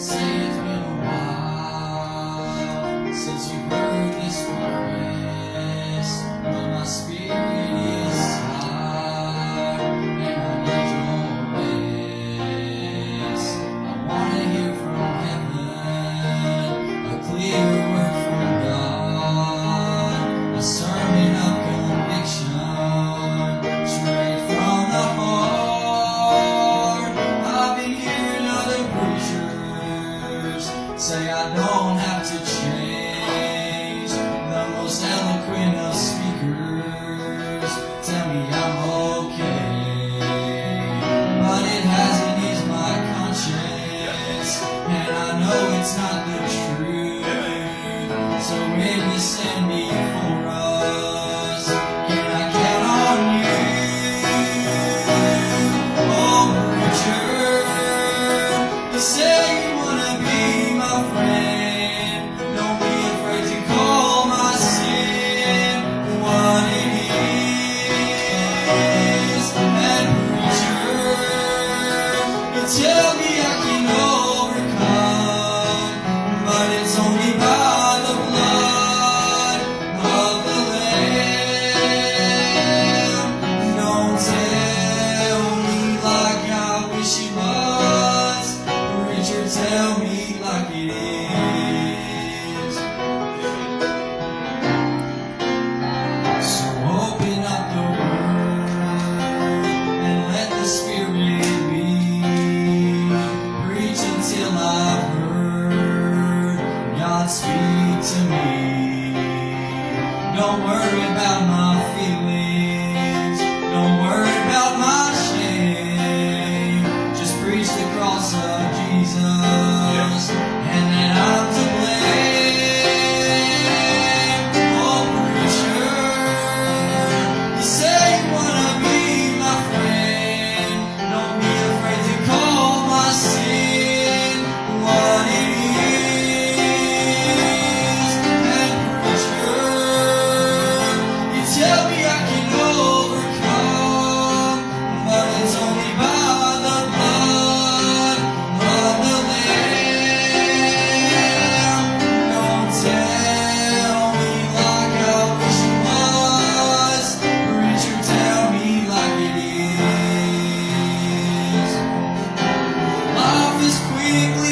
Say it's been a while since you heard this request, but my spirit is tired and I need your rest. I want to hear from heaven a clear word from God, a sermon of conviction straight from the heart. I've been hearing other preachers say I don't have to change. The most eloquent of speakers tell me I'm okay, but it hasn't eased my conscience, and I know it's not the truth. So maybe send me for us. Can I count on you? Oh, preacher, you say you wanna be my friend. Don't be afraid to call my sin what it is. And preacher, you tell me I can overcome, but it's only by the blood of the Lamb. Don't tell me like I wish it was. Preacher, tell me like it is. So open up the word and let the Spirit be. Preach until I've heard God speak to me. Don't worry about my feelings, don't worry about my shame. Just preach the cross of Jesus, and that I'm to blame. Oh, preacher, you say you wanna be my friend. Don't be afraid to call my sin what it is. And preacher, you tell me I can overcome, but it's only by the blood of the Lamb. Don't tell me like I wish it was. Preacher, tell me like it is. Life is quickly